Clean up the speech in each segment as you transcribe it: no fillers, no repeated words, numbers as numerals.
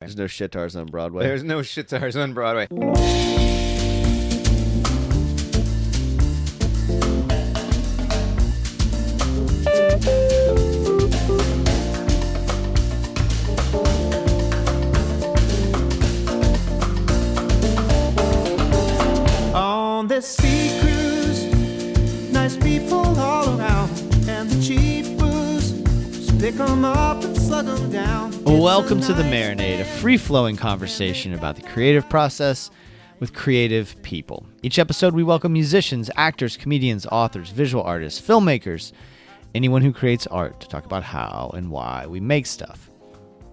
There's no shitars on Broadway. There's no shitars on Broadway. On this sea cruise, nice people all around, and the cheap booze, just pick 'em up and slug 'em down. Welcome to the Marinade, a free-flowing conversation about the creative process with creative people. Each episode, we welcome musicians, actors, comedians, authors, visual artists, filmmakers, anyone who creates art to talk about how and why we make stuff.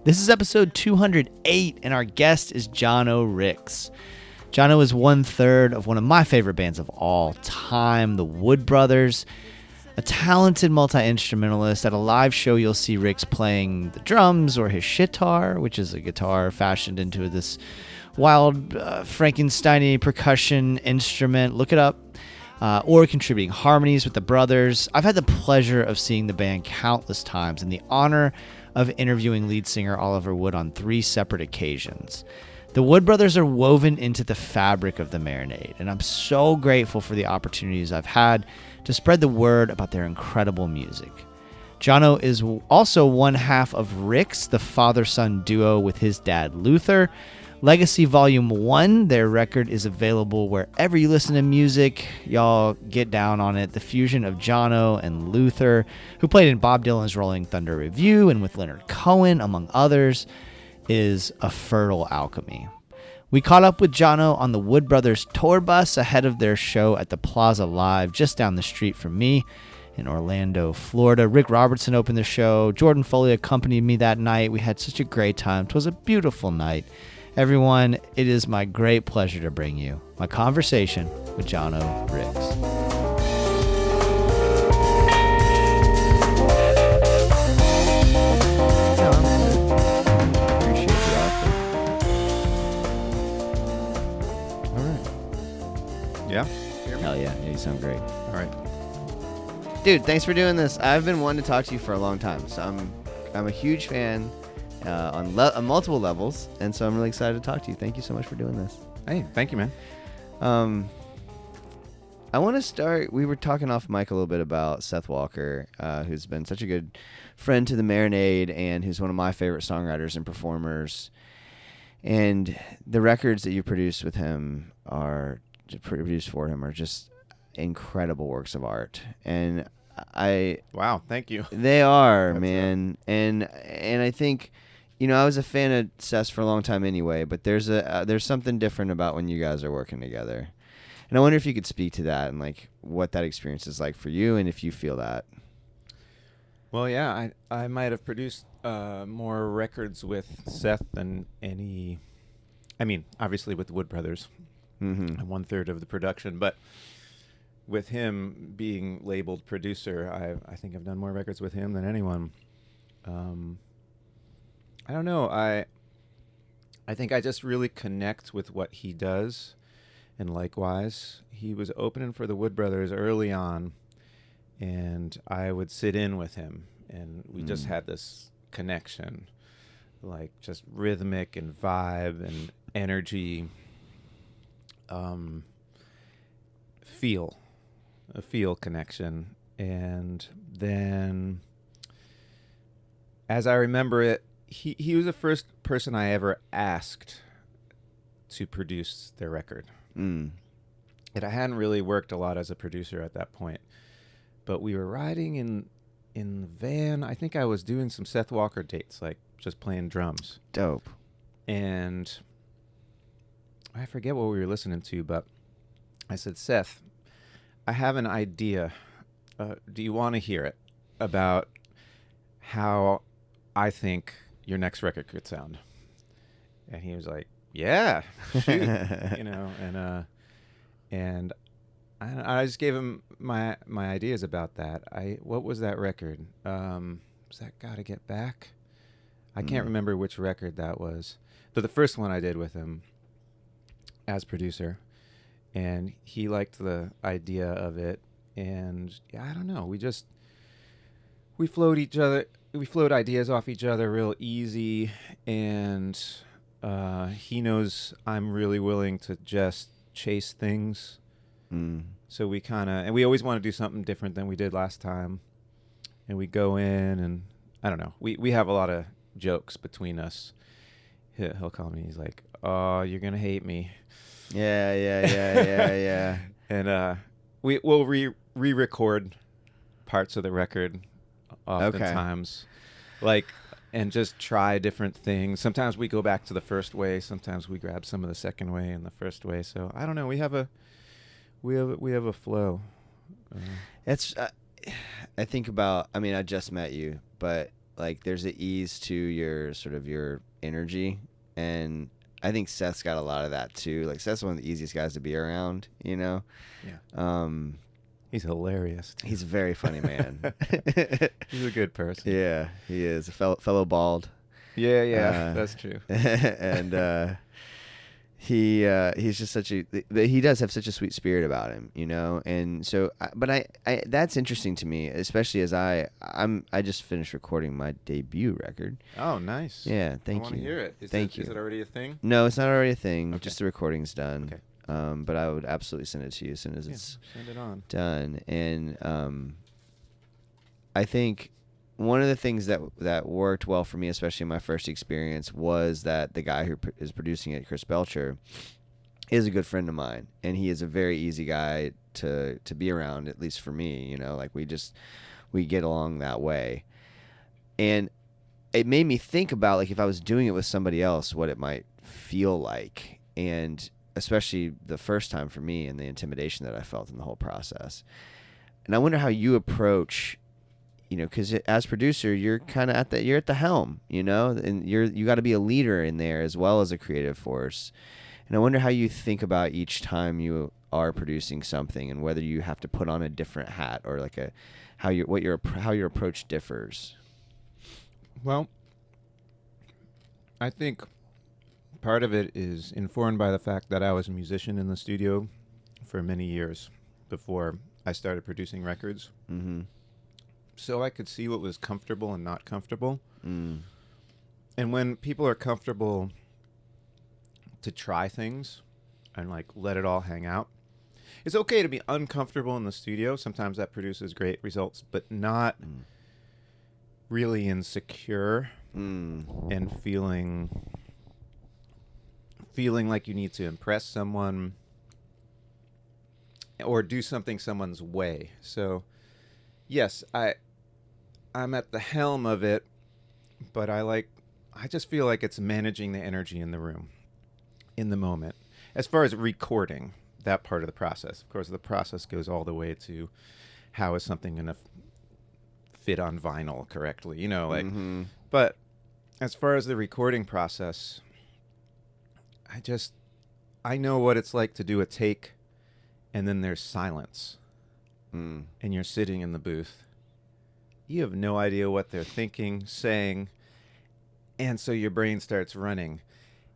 This is episode 208, and our guest is Jano Rix. Jano is 1/3 of one of my favorite bands of all time, the Wood Brothers. A talented multi-instrumentalist. At a live show, you'll see Rix playing the drums or his shitar, which is a guitar fashioned into this wild Frankenstein-y percussion instrument. Look it up. Or contributing harmonies with the brothers. I've had the pleasure of seeing the band countless times and the honor of interviewing lead singer Oliver Wood on 3 separate occasions. The Wood Brothers are woven into the fabric of the Marinade, and I'm so grateful for the opportunities I've had to spread the word about their incredible music. Jano is also one half of Rix, the father-son duo with his dad Luther. Legacy Volume 1, their record is available wherever you listen to music. Y'all get down on it. The fusion of Jano and Luther, who played in Bob Dylan's Rolling Thunder Revue and with Leonard Cohen, among others, is a fertile alchemy. We caught up with Jano on the Wood Brothers tour bus ahead of their show at the Plaza Live just down the street from me in Orlando, Florida. Ric Robertson opened the show. Jordan Foley accompanied me that night. We had such a great time. It was a beautiful night. Everyone, it is my great pleasure to bring you my conversation with Jano Rix. Yeah? Hell yeah, you sound great. All right. Dude, thanks for doing this. I've been wanting to talk to you for a long time, so I'm a huge fan on multiple levels, and so I'm really excited to talk to you. Thank you so much for doing this. Hey, thank you, man. I want to start, we were talking off mic a little bit about Seth Walker, who's been such a good friend to the Marinade and who's one of my favorite songwriters and performers. And the records that you produced with him are just incredible works of art. And Wow, thank you. they are, That's man. And I think, I was a fan of Seth's for a long time anyway, but there's something different about when you guys are working together. And I wonder if you could speak to that and like what that experience is like for you and if you feel that. Well, yeah, I might have produced more records with Seth than any. I mean, obviously with the Wood Brothers, Mm-hmm. 1/3 of the production, but with him being labeled producer, I think I've done more records with him than anyone. I don't know. I think I just really connect with what he does, and likewise, he was opening for the Wood Brothers early on, and I would sit in with him, and we just had this connection, like just rhythmic and vibe and energy. A feel connection. And then, as I remember it, he was the first person I ever asked to produce their record. And I hadn't really worked a lot as a producer at that point, but we were riding in the van. I think I was doing some Seth Walker dates, like just playing drums. Dope. And I forget what we were listening to, but I said, Seth, I have an idea. Do you want to hear it about how I think your next record could sound? And he was like, yeah, shoot. And I just gave him my ideas about that. What was that record? Was that Gotta Get Back? I can't remember which record that was, but the first one I did with him as producer, and he liked the idea of it. And yeah, I don't know, we flowed ideas off each other real easy, and he knows I'm really willing to just chase things. So we and we always want to do something different than we did last time. And we go in and I don't know. We have a lot of jokes between us. He'll call me. He's like, "Oh, you're going to hate me." Yeah. And we'll re-record parts of the record oftentimes. Like, and just try different things. Sometimes we go back to the first way. Sometimes we grab some of the second way and the first way. So I don't know. We have a flow. It's. I think about. I mean, I just met you, but like, there's an ease to your sort of your energy, and I think Seth's got a lot of that too. Like, Seth's one of the easiest guys to be around. You know. Yeah. He's hilarious. He's a very funny man. He's a good person. Yeah, he is a fellow bald. Yeah, that's true. And he's just he does have such a sweet spirit about him, you know. And so, but I that's interesting to me, especially as I just finished recording my debut record. Oh, nice. Yeah, thank you. I want to hear it. Is it already a thing? No, it's not already a thing. Okay. Just the recording's done. Okay. But I would absolutely send it to you as soon as it's send it on. done. And I think one of the things that worked well for me, especially in my first experience, was that the guy who is producing it, Chris Belcher, is a good friend of mine, and he is a very easy guy to be around, at least for me. You know, like we get along that way, and it made me think about, like, if I was doing it with somebody else, what it might feel like, and especially the first time for me, and the intimidation that I felt in the whole process. And I wonder how you approach, you know, because as producer, you're kind of you're at the helm, you know, and you got to be a leader in there as well as a creative force. And I wonder how you think about each time you are producing something, and whether you have to put on a different hat, or like how your approach differs. Well, I think part of it is informed by the fact that I was a musician in the studio for many years before I started producing records. Mm-hmm. So I could see what was comfortable and not comfortable. Mm. And when people are comfortable to try things and like let it all hang out, it's okay to be uncomfortable in the studio. Sometimes that produces great results, but not really insecure and feeling like you need to impress someone or do something someone's way. So yes, I'm at the helm of it, but I just feel like it's managing the energy in the room, in the moment. As far as recording, that part of the process, of course, the process goes all the way to how is something going to fit on vinyl correctly, you know, like, but as far as the recording process, I know what it's like to do a take and then there's silence and you're sitting in the booth. You have no idea what they're thinking, saying, and so your brain starts running,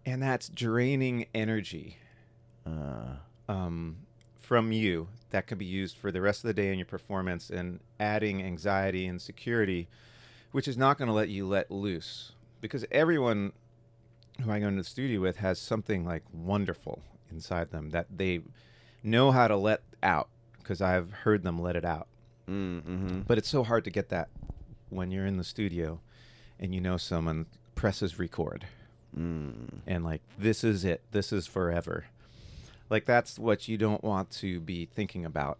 and that's draining energy from you that could be used for the rest of the day in your performance, and adding anxiety and insecurity, which is not going to let you let loose, because everyone who I go into the studio with has something like wonderful inside them that they know how to let out, because I've heard them let it out. But it's so hard to get that when you're in the studio and you know someone presses record and like, this is it, this is forever. Like, that's what you don't want to be thinking about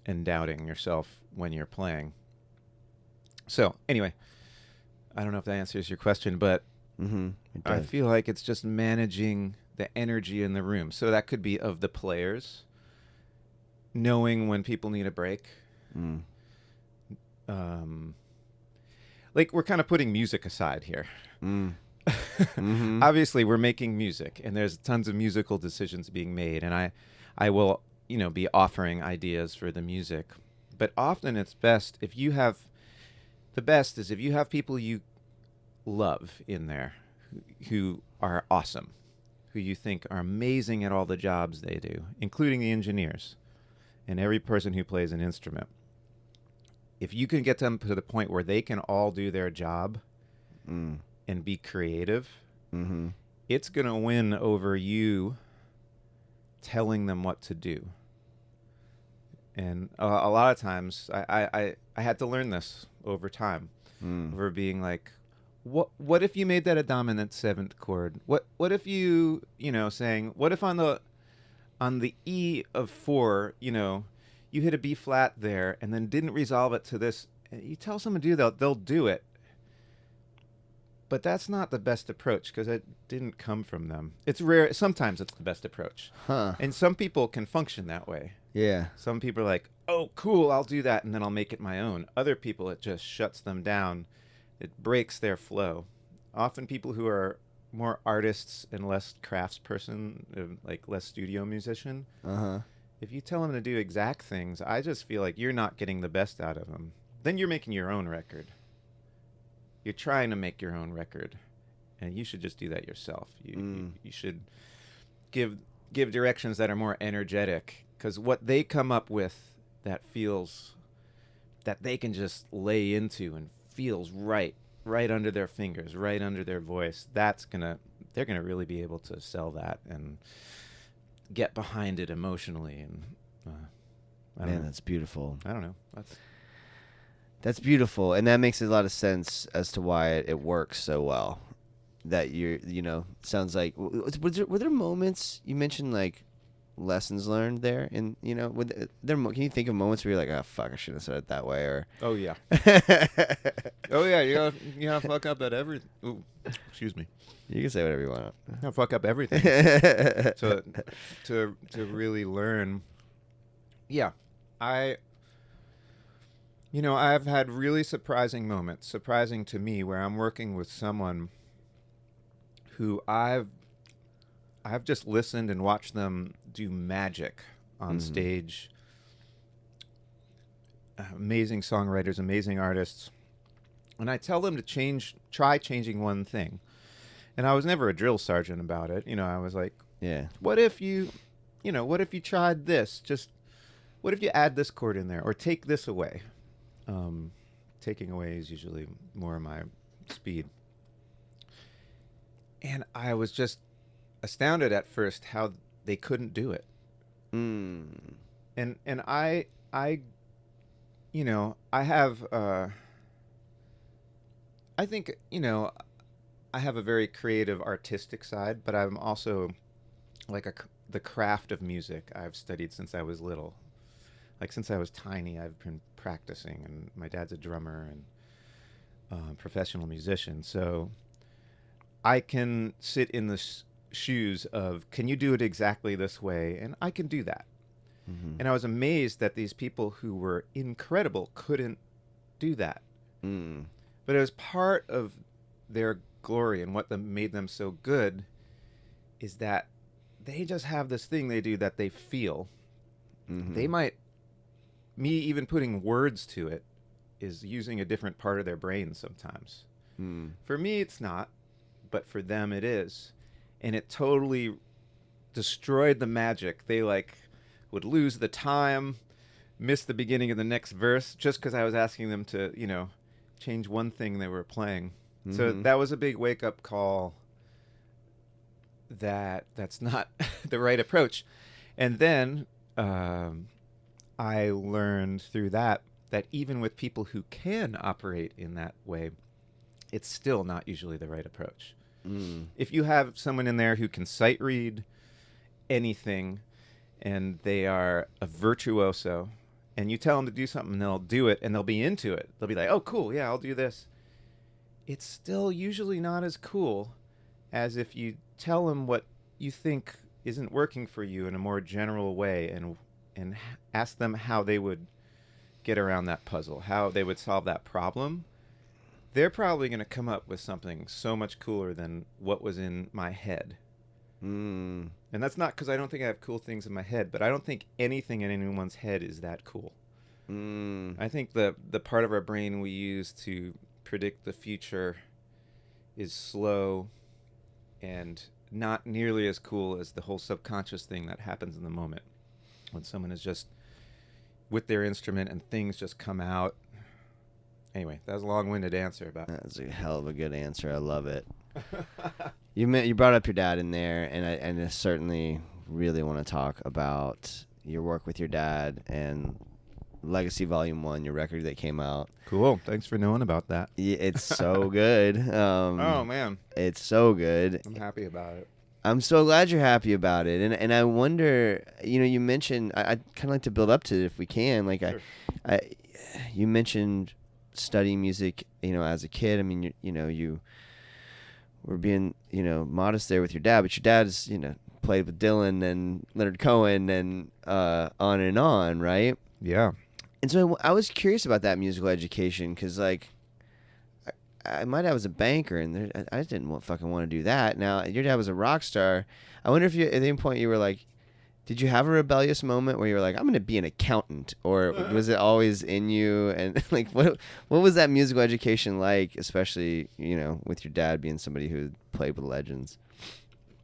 and doubting yourself when you're playing. So anyway, I don't know if that answers your question, but I feel like it's just managing the energy in the room. So that could be of the players, knowing when people need a break. Like, we're kind of putting music aside here. Obviously, we're making music, and there's tons of musical decisions being made, and I will, you know, be offering ideas for the music. But often it's best if you have people you love in there who are awesome, who you think are amazing at all the jobs they do, including the engineers and every person who plays an instrument. If you can get them to the point where they can all do their job and be creative, it's going to win over you telling them what to do. And a lot of times I had to learn this over time, over being like, what if you made that a dominant seventh chord? What if you saying, what if on the E of 4, you hit a B flat there and then didn't resolve it to this. You tell someone to do that, they'll do it. But that's not the best approach because it didn't come from them. It's rare. Sometimes it's the best approach. Huh. And some people can function that way. Yeah. Some people are like, oh, cool, I'll do that, and then I'll make it my own. Other people, it just shuts them down. It breaks their flow. Often people who are more artists and less craftsperson, like less studio musician, if you tell them to do exact things, I just feel like you're not getting the best out of them. Then you're making your own record. You're trying to make your own record, and you should just do that yourself. You should give directions that are more energetic, because what they come up with that feels that they can just lay into and feels right under their fingers, right under their voice, they're gonna really be able to sell that and get behind it emotionally. And I don't know. That's beautiful. I don't know. That's beautiful, and that makes a lot of sense as to why it works so well. That sounds like, were there moments you mentioned, like lessons learned there, and can you think of moments where you're like, oh fuck, I shouldn't have said it that way, or Oh yeah. Oh yeah, you gotta fuck up at everything. Ooh, excuse me. You can say whatever you want. You gotta fuck up everything. to really learn. Yeah, I've had really surprising moments, surprising to me, where I'm working with someone who I've just listened and watched them do magic on stage. Amazing songwriters, amazing artists. And I tell them to try changing one thing. And I was never a drill sergeant about it. I was like, Yeah. what if you tried this? Just, what if you add this chord in there or take this away? Taking away is usually more my speed. And I was just astounded at first how they couldn't do it. And I have, I think, I have a very creative artistic side, but I'm also like the craft of music I've studied since I was little. Like since I was tiny, I've been practicing, and my dad's a drummer and professional musician. So I can sit in the shoes of, can you do it exactly this way? And I can do that. And I was amazed that these people who were incredible couldn't do that. But it was part of their glory, and what made them so good is that they just have this thing they do that they feel. They might, me even putting words to it is using a different part of their brain sometimes. For me, it's not, but for them it is. And it totally destroyed the magic. They would lose the time, miss the beginning of the next verse just because I was asking them to, change one thing they were playing. So that was a big wake-up call that's not the right approach. And then I learned through that even with people who can operate in that way, it's still not usually the right approach. If you have someone in there who can sight read anything and they are a virtuoso, and you tell them to do something and they'll do it and they'll be into it, they'll be like, oh cool, yeah, I'll do this. It's still usually not as cool as if you tell them what you think isn't working for you in a more general way, and ask them how they would get around that puzzle, how they would solve that problem. They're probably going to come up with something so much cooler than what was in my head. And that's not because I don't think I have cool things in my head, but I don't think anything in anyone's head is that cool. I think the part of our brain we use to predict the future is slow and not nearly as cool as the whole subconscious thing that happens in the moment when someone is just with their instrument and things just come out. Anyway, that was a long-winded answer about. That's a hell of a good answer. I love it. You brought up your dad in there, and I certainly really want to talk about your work with your dad and Legacy Volume 1, your record that came out. Cool. Thanks for knowing about that. Yeah, it's so good. Oh, man. It's so good. I'm happy about it. I'm so glad you're happy about it. And I wonder, you mentioned, I'd kind of like to build up to it if we can. Like, Sure. You mentioned studying music, as a kid. I mean, you were being, modest there with your dad, but your dad's, played with Dylan and Leonard Cohen and on, right? Yeah. And so I was curious about that musical education because, like, my dad was a banker, and I didn't fucking want to do that. Now, your dad was a rock star. I wonder if at any point you were like, did you have a rebellious moment where you were like, I'm going to be an accountant? Or was it always in you? And, like, what was that musical education like, especially, with your dad being somebody who played with legends?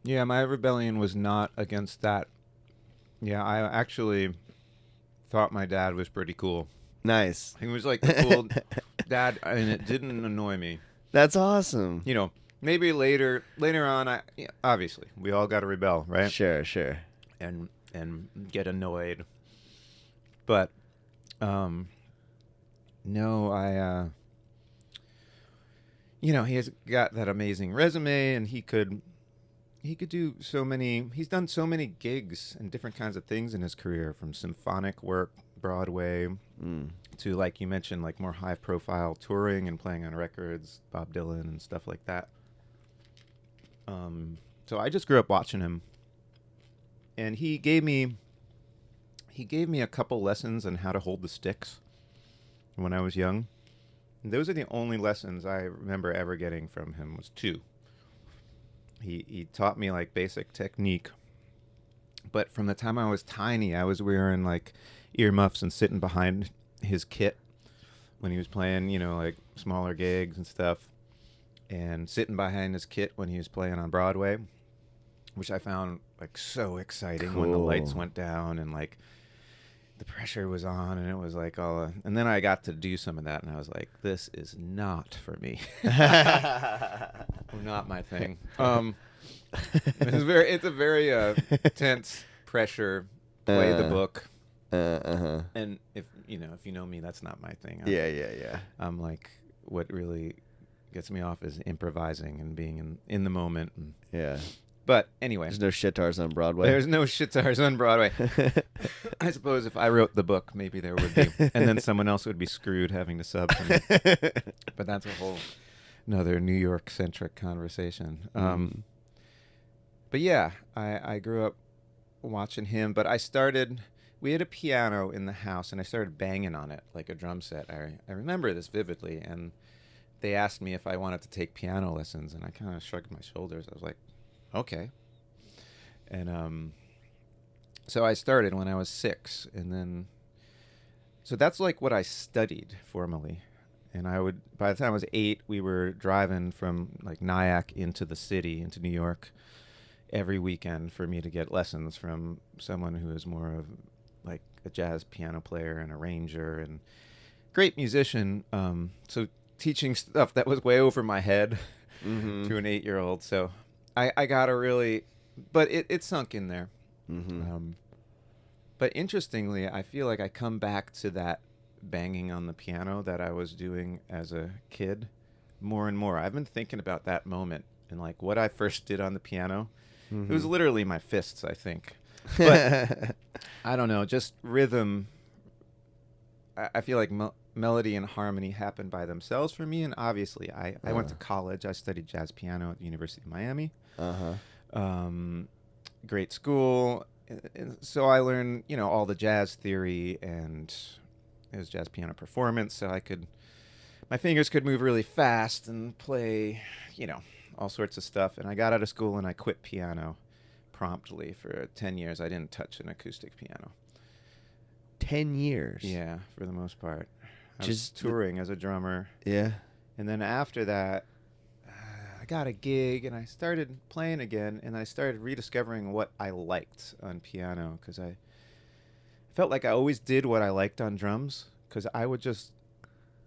Yeah, my rebellion was not against that. Yeah, I actually thought my dad was pretty cool. Nice. He was like the cool dad, and it didn't annoy me. That's awesome. Maybe later on, obviously, we all got to rebel, right? Sure. And get annoyed. But, no, he has got that amazing resume, and he could do so many. He's done so many gigs and different kinds of things in his career, from symphonic work, Broadway, to, like you mentioned, like more high profile touring and playing on records, Bob Dylan and stuff like that. So I just grew up watching him, and he gave me a couple lessons on how to hold the sticks when I was young. And those are the only lessons I remember ever getting from him, was 2. He taught me like basic technique, but from the time I was tiny, I was wearing like earmuffs and sitting behind his kit when he was playing, like smaller gigs and stuff, and sitting behind his kit when he was playing on Broadway, which I found like so exciting. Cool. When the lights went down and like the pressure was on, and it was like and then I got to do some of that, and I was like, this is not for me. Not my thing. It's a very tense pressure, play the book. And if you know me, that's not my thing. Yeah. I'm like, what really gets me off is improvising and being in the moment. Yeah. But anyway, there's no shitars on Broadway. There's no shitars on Broadway. I suppose if I wrote the book, maybe there would be, and then someone else would be screwed having to sub for me. But that's a whole another New York centric conversation. But yeah, I grew up watching him. But we had a piano in the house, and I started banging on it like a drum set. I remember this vividly, and they asked me if I wanted to take piano lessons, and I kind of shrugged my shoulders. I was like, okay. And so I started when I was 6, and then so that's like what I studied formally. And by the time I was 8, we were driving from like Nyack into the city, into New York, every weekend for me to get lessons from someone who is more of like a jazz piano player and arranger and great musician. So teaching stuff that was way over my head to an 8-year-old. So I got to really, but it sunk in there. But interestingly, I feel like I come back to that banging on the piano that I was doing as a kid more and more. I've been thinking about that moment and like what I first did on the piano. It was literally my fists, I think. But I don't know, just rhythm. I feel like melody and harmony happen by themselves for me. And obviously, I went to college. I studied jazz piano at the University of Miami. Great school. And so I learned, all the jazz theory, and it was jazz piano performance. So my fingers could move really fast and play, all sorts of stuff. And I got out of school and I quit piano promptly. For 10 years, I didn't touch an acoustic piano. 10 years? Yeah, for the most part. I was touring as a drummer. Yeah. And then after that, I got a gig and I started playing again, and I started rediscovering what I liked on piano, because I felt like I always did what I liked on drums, because I would just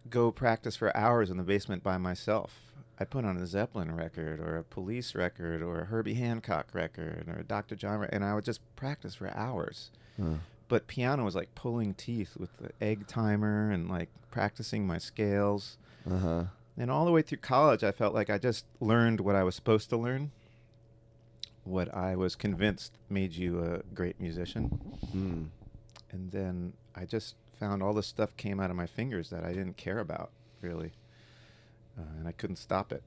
go practice for hours in the basement by myself. I'd put on a Zeppelin record or a Police record or a Herbie Hancock record or a Dr. John, and I would just practice for hours. Huh. But piano was like pulling teeth with the egg timer and like practicing my scales. Uh-huh. And all the way through college, I felt like I just learned what I was supposed to learn, what I was convinced made you a great musician. Mm. And then I just found all this stuff came out of my fingers that I didn't care about, really. And I couldn't stop it.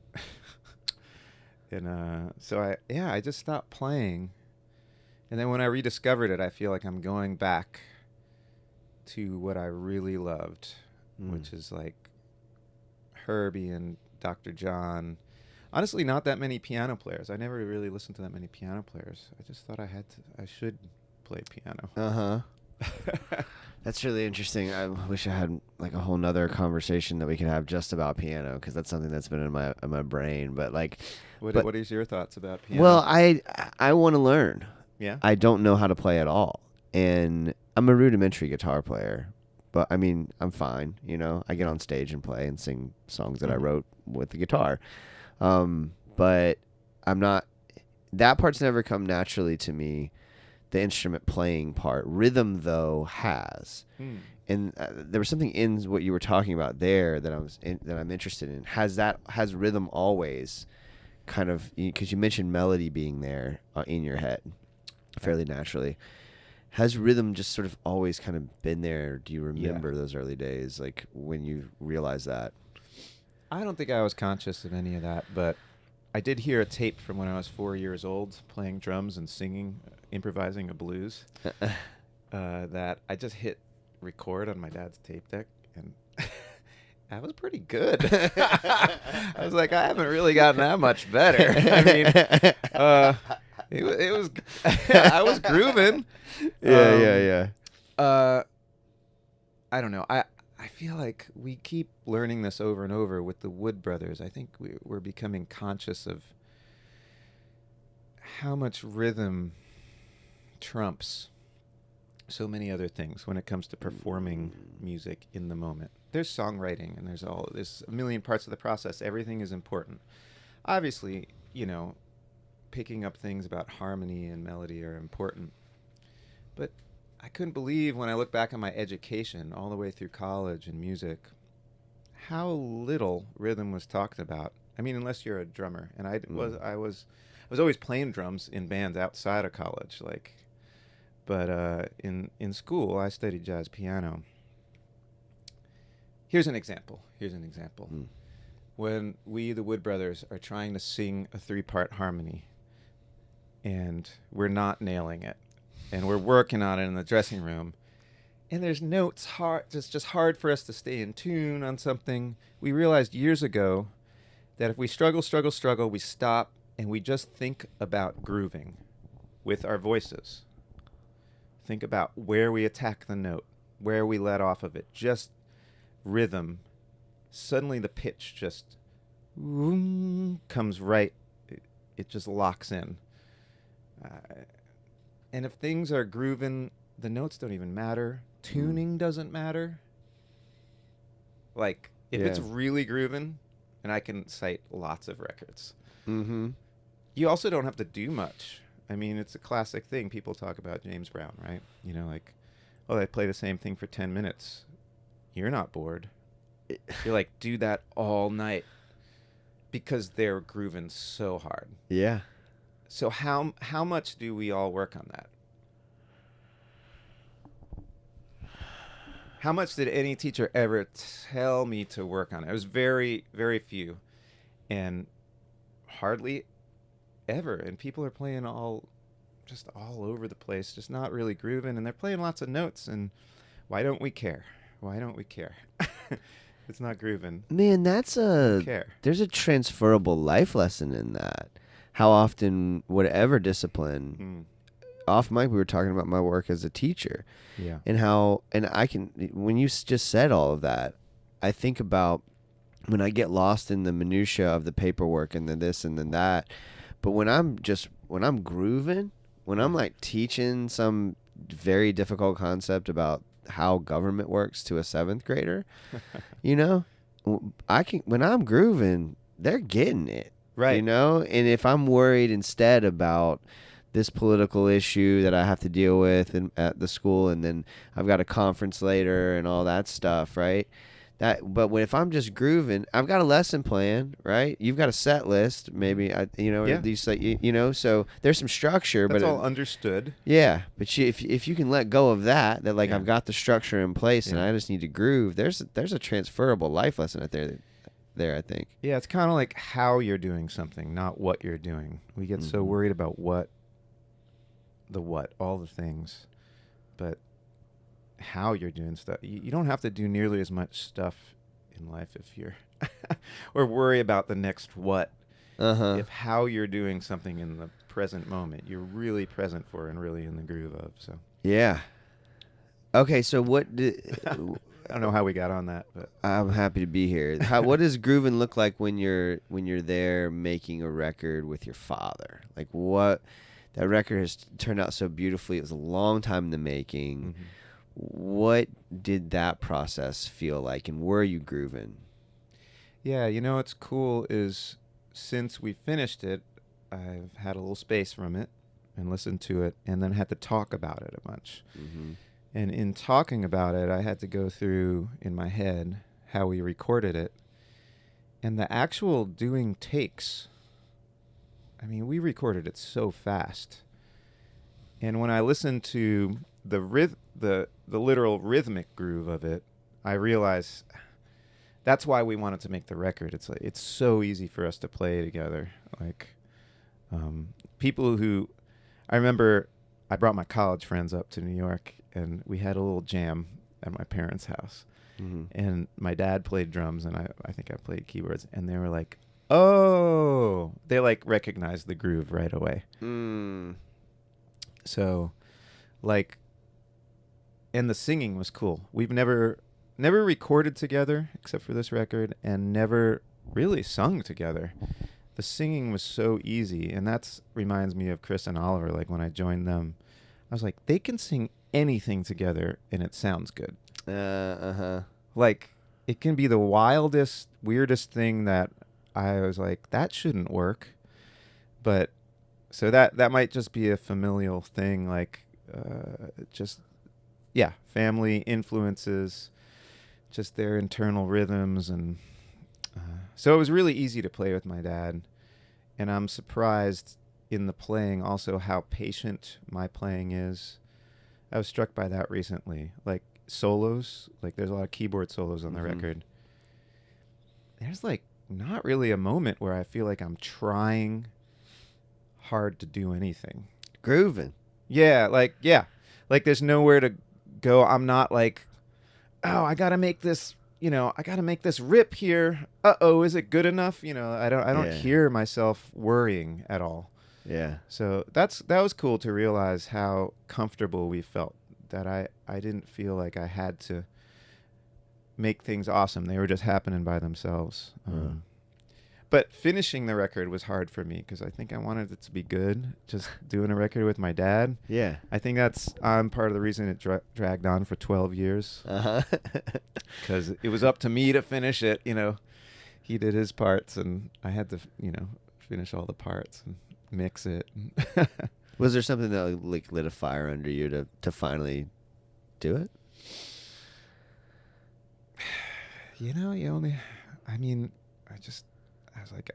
And so I just stopped playing. And then when I rediscovered it, I feel like I'm going back to what I really loved, which is like Herbie and Dr. John. Honestly, not that many piano players. I never really listened to that many piano players. I just thought I should play piano. Uh-huh. That's really interesting. I wish I had like a whole nother conversation that we could have just about piano, because that's something that's been in my brain. But like, What is your thoughts about piano? well, I want to learn. Yeah. I don't know how to play at all, and I'm a rudimentary guitar player. But I mean, I'm fine. You know, I get on stage and play and sing songs that I wrote with the guitar. But I'm not. That part's never come naturally to me. The instrument playing part. Rhythm, though, has. And there was something in what you were talking about there that I'm interested in. Has rhythm always kind of, because you mentioned melody being there in your head fairly naturally. Has rhythm just sort of always kind of been there? Do you remember those early days, like when you realized that? I don't think I was conscious of any of that, but I did hear a tape from when I was 4 years old, playing drums and singing, improvising a blues, that I just hit record on my dad's tape deck, and that was pretty good. I was like, I haven't really gotten that much better. I mean, it was I was grooving. Yeah. I don't know. I feel like we keep learning this over and over with the Wood Brothers. I think we're becoming conscious of how much rhythm trumps so many other things when it comes to performing music in the moment. There's songwriting, and there's a million parts of the process. Everything is important. Obviously, picking up things about harmony and melody are important. But I couldn't believe when I look back on my education all the way through college and music, how little rhythm was talked about. I mean, unless you're a drummer, and I was always playing drums in bands outside of college, but in school I studied jazz piano. Here's an example. When we, the Wood Brothers, are trying to sing a 3-part harmony, and we're not nailing it, and we're working on it in the dressing room, and there's notes just hard for us to stay in tune on something. We realized years ago that if we struggle, we stop and we just think about grooving with our voices. Think about where we attack the note, where we let off of it, just rhythm. Suddenly the pitch just comes right. It just locks in. And if things are grooving, the notes don't even matter. Tuning doesn't matter. Like, if it's really grooving, and I can cite lots of records, you also don't have to do much. I mean, it's a classic thing. People talk about James Brown, right? They play the same thing for 10 minutes. You're not bored. You're like, do that all night, because they're grooving so hard. Yeah. So how much do we all work on that? How much did any teacher ever tell me to work on it? It was very, very few, and hardly ever. And people are playing all over the place, just not really grooving, and they're playing lots of notes. And why don't we care? It's not grooving. Man, there's a transferable life lesson in that. How often, whatever discipline, off mic, we were talking about my work as a teacher. Yeah. When you just said all of that, I think about when I get lost in the minutia of the paperwork and the this and then that. But when I'm grooving, when I'm like teaching some very difficult concept about how government works to a 7th grader, when I'm grooving, they're getting it. Right. You know? And if I'm worried instead about this political issue that I have to deal with at the school, and then I've got a conference later and all that stuff, right? If I'm just grooving, I've got a lesson plan, right? You've got a set list, maybe, Yeah. these, like, so there's some structure, That's but all understood. yeah, but if you can let go of that like Yeah. I've got the structure in place and Yeah. I just need to groove, there's a transferable life lesson out there, I think. Yeah, it's kind of like how you're doing something, not what you're doing. We get so worried about all the things, but how you're doing stuff. You don't have to do nearly as much stuff in life if you're or worry about the next what. If how you're doing something in the present moment, you're really present for and really in the groove of. So Yeah. Okay, so what did I don't know how we got on that, but I'm happy to be here. What does grooving look like when you're there making a record with your father? Like, what that record has turned out so beautifully. It was a long time in the making. What did that process feel like, and were you grooving? yeah, what's cool is since we finished it, I've had a little space from it and listened to it, and then had to talk about it a bunch. And in talking about it, I had to go through in my head how we recorded it. And the actual doing takes, I mean, we recorded it so fast. And when I listened to the literal rhythmic groove of it, I realized that's why we wanted to make the record. It's like it's so easy for us to play together. Like people who, I remember I brought my college friends up to New York, and we had a little jam at my parents' house. And my dad played drums, and I think I played keyboards, and they were like, oh, they like recognized the groove right away. So like, and the singing was cool. We've never recorded together except for this record, and never really sung together. The singing was so easy, and that's reminds me of Chris and Oliver. Like when I joined them, I was like, they can sing anything together and it sounds good. Like it can be the wildest, weirdest thing that I was like, that shouldn't work. But so that might just be a familial thing, like family influences, just their internal rhythms. And so it was really easy to play with my dad. And I'm surprised in the playing also how patient my playing is. I was struck by that recently. Like solos, like there's a lot of keyboard solos on the record. There's like not really a moment where I feel like I'm trying hard to do anything. Grooving. Yeah. Like there's nowhere to go. I'm not like, oh, I got to make this, I got to make this rip here. Uh-oh, is it good enough? I don't hear myself worrying at all. Yeah. So that was cool to realize how comfortable we felt, that I didn't feel like I had to make things awesome. They were just happening by themselves. But finishing the record was hard for me because I think I wanted it to be good. Just doing a record with my dad. Yeah. I think I'm part of the reason it dragged on for 12 years. Because it was up to me to finish it. He did his parts, and I had to, finish all the parts and mix it. Was there something that like lit a fire under you to finally do it? I was like,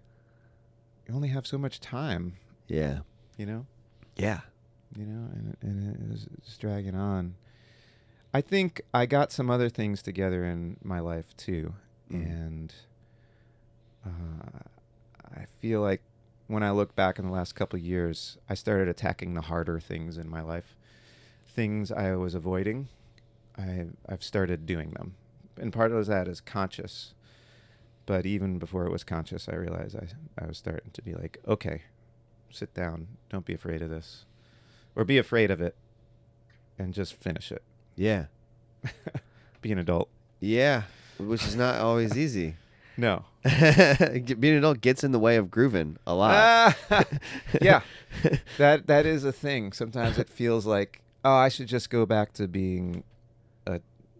you only have so much time. Yeah. Yeah. And it was just dragging on. I think I got some other things together in my life too. And I feel like when I look back in the last couple of years, I started attacking the harder things in my life. Things I was avoiding, I've started doing them. And part of that is conscious. But even before it was conscious, I realized I was starting to be like, okay, sit down. Don't be afraid of this. Or be afraid of it and just finish it. Yeah. Be an adult. Yeah. Which is not always easy. No. Being an adult gets in the way of grooving a lot. Yeah. That is a thing. Sometimes it feels like, oh, I should just go back to being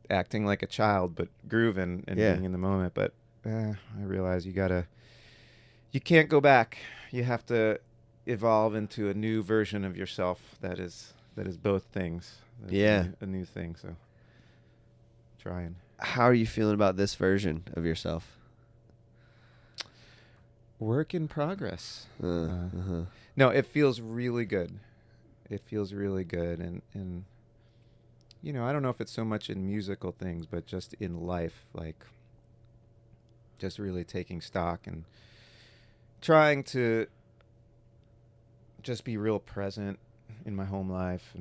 acting like a child, but grooving and being in the moment. But I realize you gotta you can't go back. You have to evolve into a new version of yourself that is both things. That's Yeah. a new thing. So trying. How are you feeling about this version of yourself? Work in progress. Uh-huh. No, it feels really good. It feels really good, and you know, I don't know if it's so much in musical things, but just in life, like just really taking stock and trying to just be real present in my home life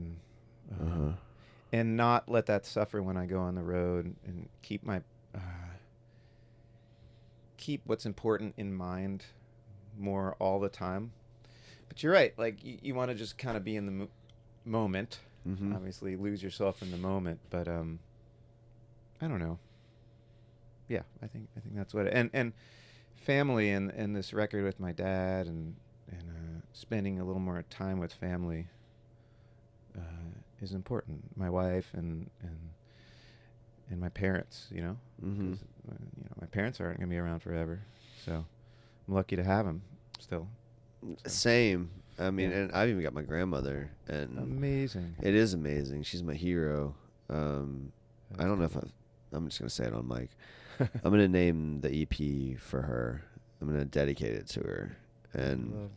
and not let that suffer when I go on the road, and keep my keep what's important in mind more all the time. But you're right, like you want to just kind of be in the moment. Mm-hmm. Obviously lose yourself in the moment, but I don't know. Yeah, I think that's what and family and this record with my dad and spending a little more time with family is important. My wife and my parents, you know. Mm-hmm. 'Cause, you know, my parents aren't going to be around forever. So I'm lucky to have them still. So. Same. I mean, Yeah. and I've even got my grandmother, and Amazing. it is amazing. She's my hero. I don't know if I'm just gonna say it on mic. I'm gonna name the EP for her. I'm gonna dedicate it to her, and love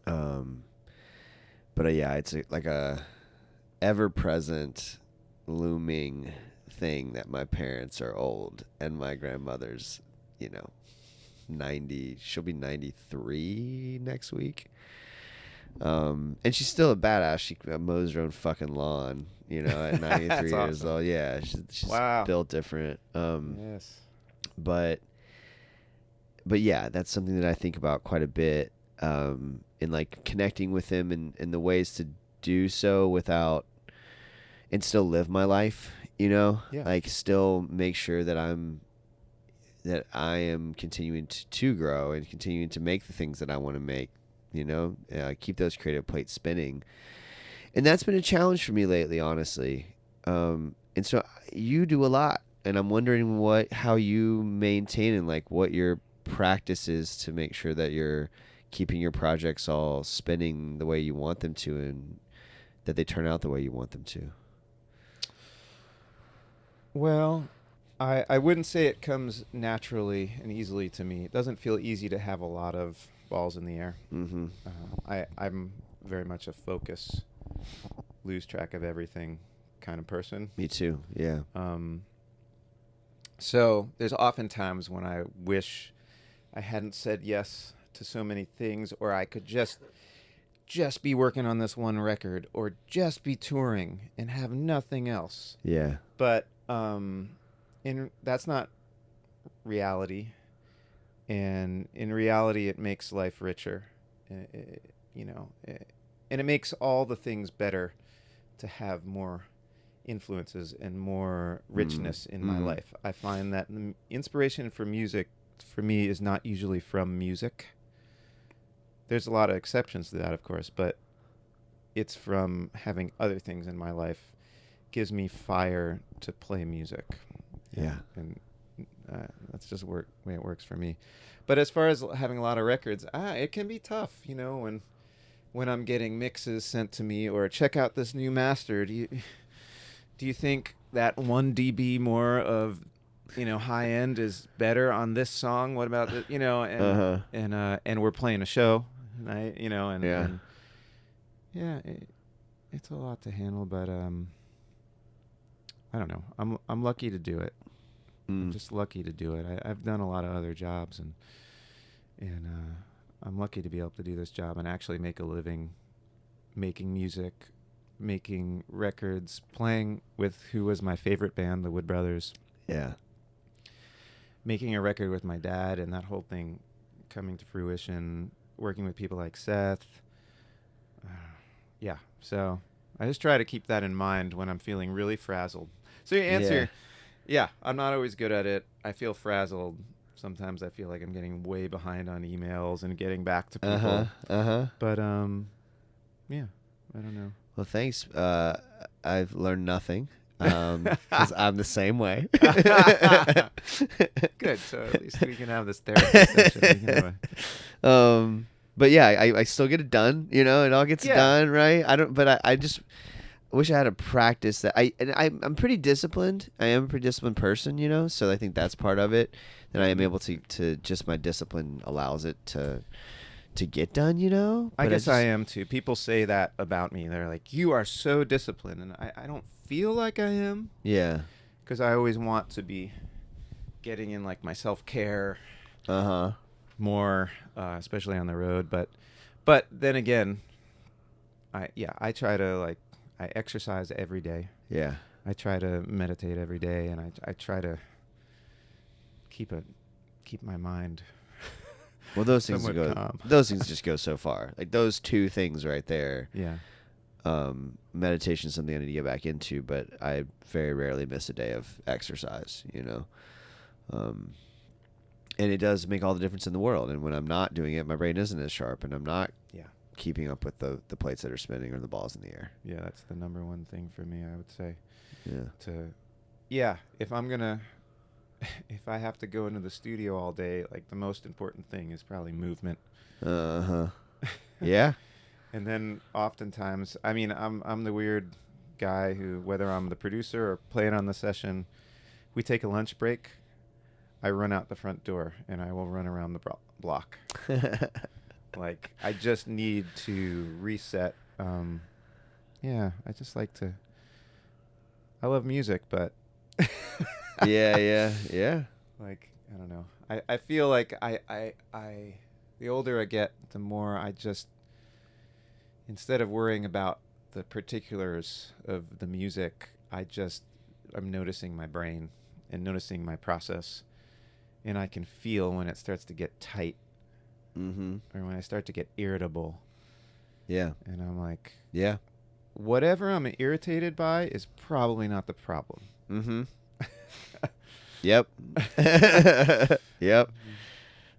that. but yeah, it's like a ever-present, looming thing that my parents are old, and my grandmother's, 90. She'll be 93 next week. And she's still a badass. She mows her own fucking lawn, at 93 That's years awesome. old. Yeah, she's Wow. built different. Yes. But yeah, that's something that I think about quite a bit, in like connecting with him and the ways to do so without, and still live my life, Yeah. like still make sure that I am continuing to grow and continuing to make the things that I want to make, keep those creative plates spinning. And that's been a challenge for me lately, honestly. And so you do a lot, and I'm wondering how you maintain and like what your practice is to make sure that you're keeping your projects all spinning the way you want them to, and that they turn out the way you want them to. Well, I wouldn't say it comes naturally and easily to me. It doesn't feel easy to have a lot of balls in the air. Mm-hmm. I'm very much a focus, lose track of everything kind of person. Me too. Yeah. So there's often times when I wish I hadn't said yes to so many things, or I could just be working on this one record, or just be touring and have nothing else. Yeah. But that's not reality, and in reality it makes life richer, and it makes all the things better to have more influences and more richness in my life. I find that the inspiration for music for me is not usually from music. There's a lot of exceptions to that, of course, but it's from having other things in my life. Gives me fire to play music. Yeah. And that's just the way it works for me. But as far as having a lot of records, it can be tough, when I'm getting mixes sent to me, or check out this new master. Do you think that 1 dB more of, high end is better on this song? What about the, and we're playing a show, right? And yeah, it's a lot to handle, but I don't know. I'm lucky to do it. I'm just lucky to do it. I've done a lot of other jobs, and I'm lucky to be able to do this job and actually make a living making music, making records, playing with who was my favorite band, the Wood Brothers. Yeah. Making a record with my dad, and that whole thing coming to fruition, working with people like Seth. Yeah. So I just try to keep that in mind when I'm feeling really frazzled. So your answer, yeah, I'm not always good at it. I feel frazzled. Sometimes I feel like I'm getting way behind on emails and getting back to people. But yeah, I don't know. Well, thanks. I've learned nothing. because I'm the same way. Good. So at least we can have this therapy session. But yeah, I still get it done. It all gets done, right? I just wish I had a practice that I'm pretty disciplined. I am a pretty disciplined person, so I think that's part of it. That I am able to just my discipline allows it to get done, But I guess I am too. People say that about me. They're like, you are so disciplined. And I don't feel like I am. Yeah. Because I always want to be getting in like my self-care more, especially on the road. But then again, I try to I exercise every day. Yeah. I try to meditate every day, and I try to keep my mind. Well, those things calm. Those things just go so far. Like those two things right there. Yeah. Meditation is something I need to get back into, but I very rarely miss a day of exercise. And it does make all the difference in the world. And when I'm not doing it, my brain isn't as sharp, and I'm not keeping up with the plates that are spinning or the balls in the air. Yeah, that's the number one thing for me, I would say. Yeah. If I have to go into the studio all day, the most important thing is probably movement. Yeah. And then oftentimes, I'm the weird guy who, whether I'm the producer or playing on the session, we take a lunch break, I run out the front door and I will run around the block. I just need to reset. I just like to. I love music, but. Yeah. I don't know. I feel like I the older I get, the more I just, instead of worrying about the particulars of the music, I'm noticing my brain and noticing my process, and I can feel when it starts to get tight. Or when I start to get irritable. Yeah. And I'm like, yeah, whatever I'm irritated by is probably not the problem. Yep. Yep.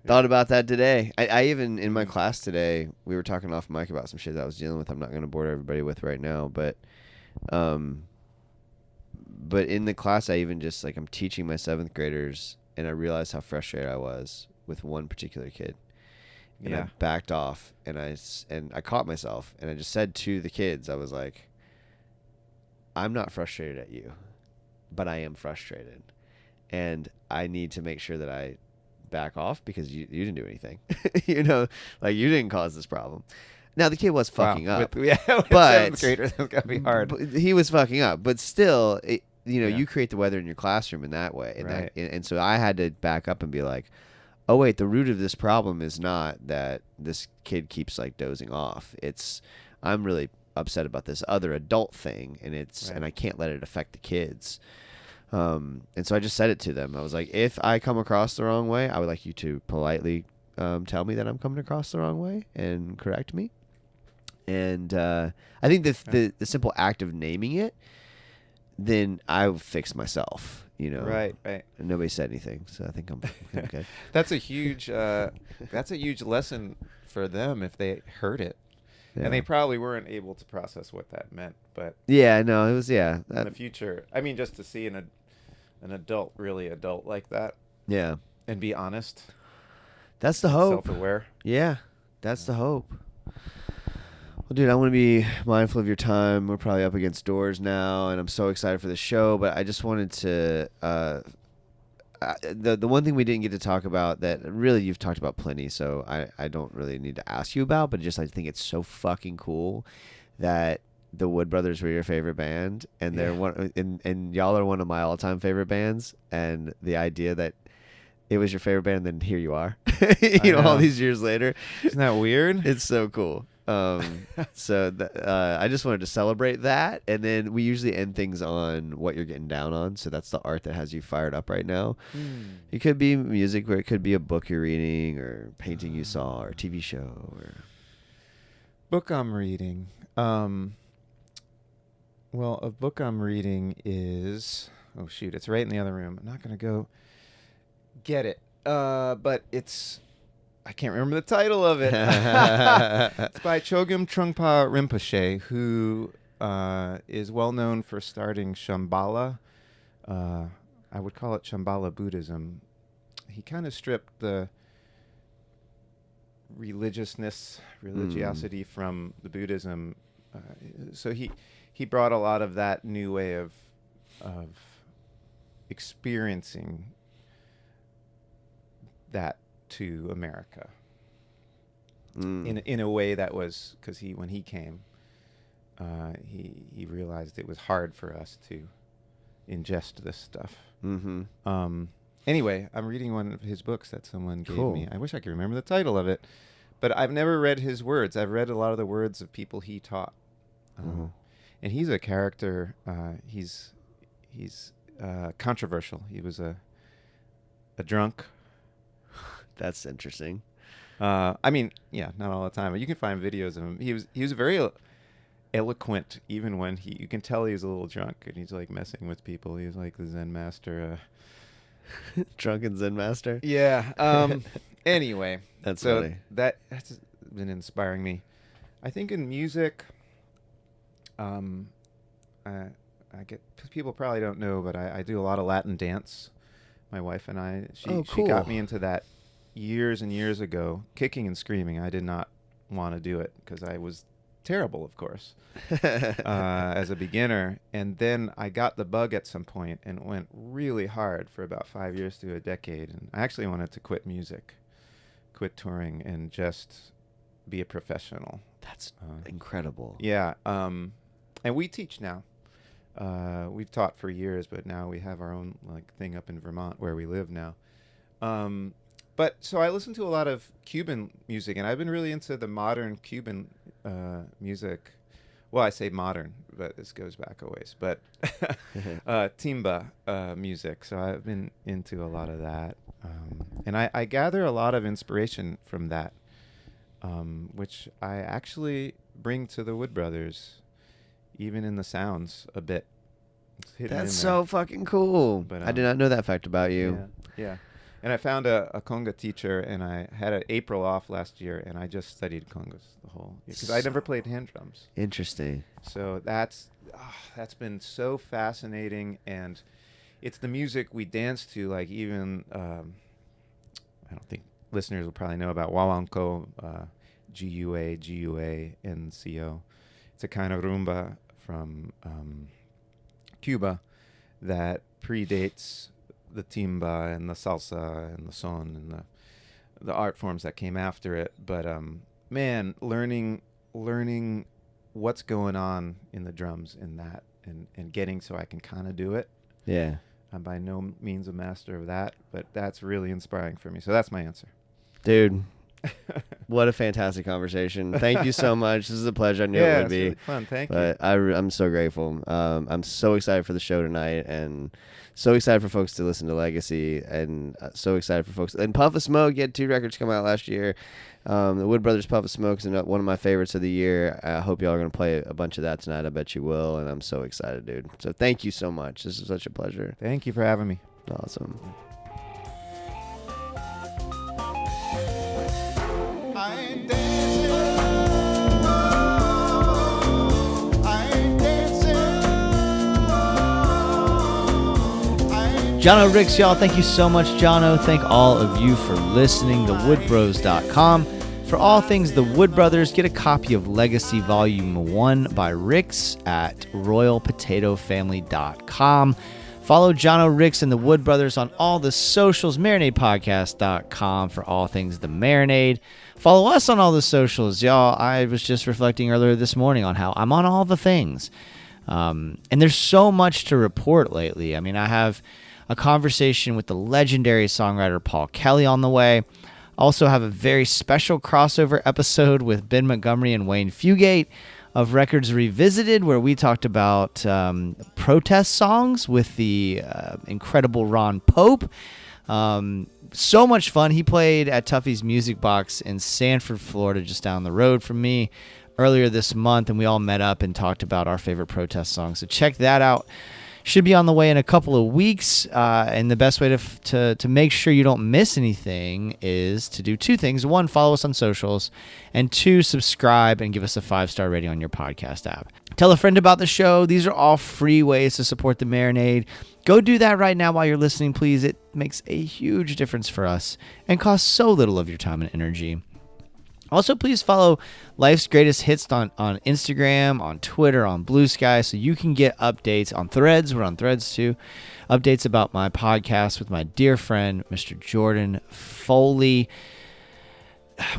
Thought about that today. I even, in my class today, we were talking off mic about some shit that I was dealing with. I'm not going to bore everybody with right now, but in the class, I even just, I'm teaching my 7th graders, and I realized how frustrated I was with one particular kid. And I backed off, and I caught myself, and I just said to the kids, I was like, I'm not frustrated at you, but I am frustrated. And I need to make sure that I back off because you didn't do anything. You didn't cause this problem. Now, the kid was fucking up. With but 7th graders, it's got to be hard. He was fucking up. But still, you create the weather in your classroom in that way. And, right. and so I had to back up and be like, oh, wait, the root of this problem is not that this kid keeps dozing off. I'm really upset about this other adult thing, and and I can't let it affect the kids. And so I just said it to them. I was like, if I come across the wrong way, I would like you to politely tell me that I'm coming across the wrong way and correct me. And I think the simple act of naming it, then I fix myself. Right. And nobody said anything, so I think I'm good. That's a huge lesson for them if they heard it, and they probably weren't able to process what that meant. But yeah, no, it was in the future. Just to see an adult really adult like that. Yeah, and be honest. That's the hope. Self-aware. Yeah, that's the hope. Well, dude, I want to be mindful of your time. We're probably up against doors now, and I'm so excited for the show. But I just wanted to, the one thing we didn't get to talk about that really you've talked about plenty, so I don't really need to ask you about. But I think it's so fucking cool that the Wood Brothers were your favorite band, and they're and y'all are one of my all-time favorite bands. And the idea that it was your favorite band, and then here you are, all these years later. Isn't that weird? It's so cool. So I just wanted to celebrate that, and then we usually end things on what you're getting down on. So that's the art that has you fired up right now. It could be music, or it could be a book you're reading, or painting you saw, or a TV show, or book I'm reading. Well, a book I'm reading is it's right in the other room. I'm not gonna go get it, but it's. I can't remember the title of it. It's by Chogyam Trungpa Rinpoche, who is well known for starting Shambhala. I would call it Shambhala Buddhism. He kind of stripped the religiosity from the Buddhism. So he brought a lot of that new way of experiencing that to America in a way that was, because when he came, he realized it was hard for us to ingest this stuff. Anyway, I'm reading one of his books that someone gave me. I wish I could remember the title of it, but I've never read his words. I've read a lot of the words of people he taught. And he's a character. He's controversial. He was a drunk. That's interesting. I mean, yeah, not all the time, but you can find videos of him. He was very eloquent, even when you can tell he was a little drunk, and he's like messing with people. He was like the Zen master. Drunken Zen master. Yeah. Anyway, that's funny. That's been inspiring me. I think in music, I get, people probably don't know, but I do a lot of Latin dance. My wife and I. She got me into that years and years ago, kicking and screaming. I did not want to do it because I was terrible, of course, as a beginner. And then I got the bug at some point and went really hard for about 5 years to a decade. And I actually wanted to quit music, quit touring, and just be a professional. That's incredible. Yeah. And we teach now. We've taught for years, but now we have our own thing up in Vermont where we live now. But so I listen to a lot of Cuban music, and I've been really into the modern Cuban music. Well, I say modern, but this goes back a ways. But timba music. So I've been into a lot of that. And I gather a lot of inspiration from that, which I actually bring to the Wood Brothers, even in the sounds a bit. That's so fucking cool. But I did not know that fact about you. Yeah. And I found a conga teacher, and I had an April off last year, and I just studied congas the whole year because I never played hand drums. Interesting. So that's been so fascinating, and it's the music we dance to. Like even I don't think listeners will probably know about Guaguancó, Guaguanco. It's a kind of rumba from Cuba that predates the timba and the salsa and the son and the art forms that came after it. But man, learning what's going on in the drums in that and getting so I can kind of do it. Yeah. I'm by no means a master of that, but that's really inspiring for me. So that's my answer. Dude, what a fantastic conversation. Thank you so much. This is a pleasure. I knew it would be. Really fun. Thank you. But I'm so grateful. I'm so excited for the show tonight, and so excited for folks to listen to Legacy, and so excited for folks. And Puff of Smoke, you had 2 records come out last year. The Wood Brothers Puff of Smoke is one of my favorites of the year. I hope y'all are going to play a bunch of that tonight. I bet you will, and I'm so excited, dude. So thank you so much. This is such a pleasure. Thank you for having me. Awesome. Jano Rix, y'all, thank you so much, Jano. Thank all of you for listening. TheWoodBros.com. For all things The Wood Brothers, get a copy of Legacy Volume 1 by Rix at RoyalPotatoFamily.com. Follow Jano Rix and The Wood Brothers on all the socials, MarinadePodcast.com for all things The Marinade. Follow us on all the socials, y'all. I was just reflecting earlier this morning on how I'm on all the things. And there's so much to report lately. I mean, I have a conversation with the legendary songwriter Paul Kelly on the way. Also have a very special crossover episode with Ben Montgomery and Wayne Fugate of Records Revisited, where we talked about protest songs with the incredible Ron Pope. So much fun. He played at Tuffy's Music Box in Sanford, Florida, just down the road from me earlier this month, and we all met up and talked about our favorite protest songs. So check that out. should be on the way in a couple of weeks. And the best way to make sure you don't miss anything is to do two things. One, follow us on socials, and two, subscribe and give us a 5-star rating on your podcast app. Tell a friend about the show. These are all free ways to support the Marinade. Go do that right now while you're listening, please. It makes a huge difference for us and costs so little of your time and energy. Also, please follow Life's Greatest Hits on Instagram, on Twitter, on Blue Sky, so you can get updates on Threads. We're on Threads too. Updates about my podcast with my dear friend, Mr. Jordan Foley.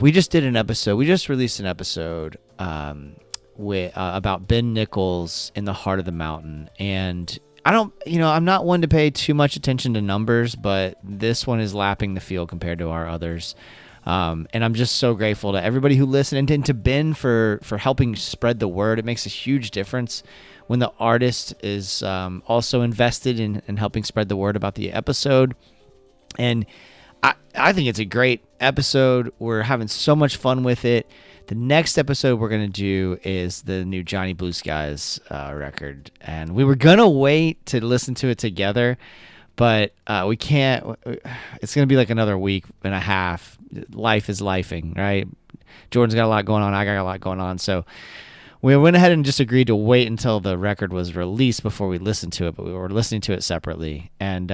We just did an episode. We just released an episode about Ben Nichols in the Heart of the Mountain. And I'm not one to pay too much attention to numbers, but this one is lapping the field compared to our others. And I'm just so grateful to everybody who listened, and to Ben for helping spread the word. It makes a huge difference when the artist is also invested in helping spread the word about the episode. And I think it's a great episode. We're having so much fun with it. The next episode we're going to do is the new Johnny Blue Skies record. And we were going to wait to listen to it together, but we can't. It's going to be like another week and a half. Life is lifing, right? Jordan's got a lot going on. I got a lot going on. So we went ahead and just agreed to wait until the record was released before we listened to it, but we were listening to it separately. And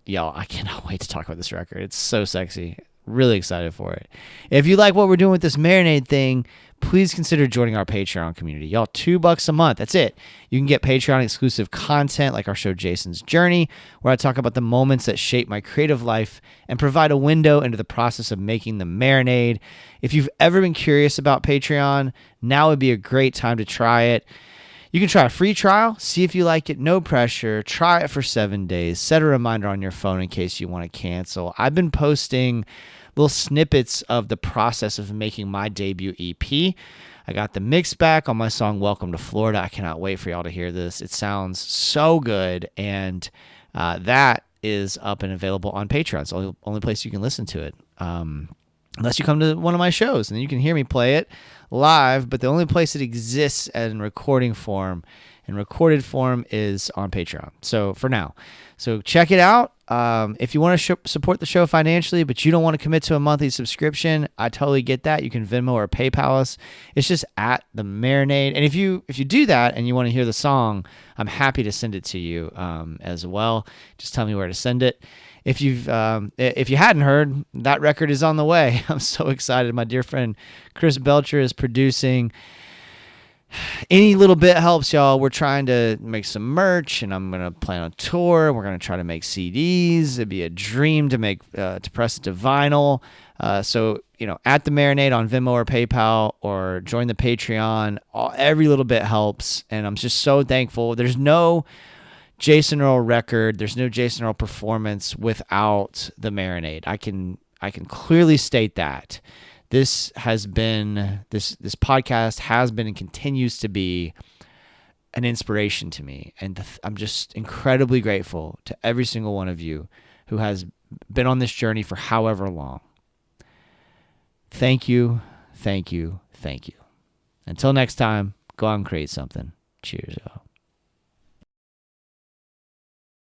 y'all, I cannot wait to talk about this record. It's so sexy. Really excited for it. If you like what we're doing with this Marinade thing, please consider joining our Patreon community. Y'all, $2 a month. That's it. You can get Patreon exclusive content like our show Jason's Journey, where I talk about the moments that shape my creative life and provide a window into the process of making the Marinade. If you've ever been curious about Patreon, now would be a great time to try it. You can try a free trial, see if you like it, no pressure. Try it for 7 days. Set a reminder on your phone in case you want to cancel. I've been posting little snippets of the process of making my debut EP. I got the mix back on my song Welcome to Florida. I cannot wait for y'all to hear this. It sounds so good, and that is up and available on Patreon. It's the only place you can listen to it. Unless you come to one of my shows, and then you can hear me play it live, but the only place it exists in recorded form is on Patreon. So for now, check it out. If you want to support the show financially, but you don't want to commit to a monthly subscription, I totally get that. You can Venmo or PayPal us. It's just at the Marinade. And if you do that and you want to hear the song, I'm happy to send it to you as well. Just tell me where to send it. If you hadn't heard, that record is on the way. I'm so excited. My dear friend Chris Belcher is producing. Any little bit helps, y'all. We're trying to make some merch, and I'm gonna plan a tour. We're gonna try to make CDs. It'd be a dream to press it to vinyl. So at the Marinade on Venmo or PayPal, or join the Patreon. Every little bit helps, and I'm just so thankful. There's no Jason Earle record. There's no Jason Earle performance without the Marinade. I can clearly state that. This podcast has been and continues to be an inspiration to me, and I'm just incredibly grateful to every single one of you who has been on this journey for however long. Thank you, thank you, thank you. Until next time, go out and create something. Cheers, y'all.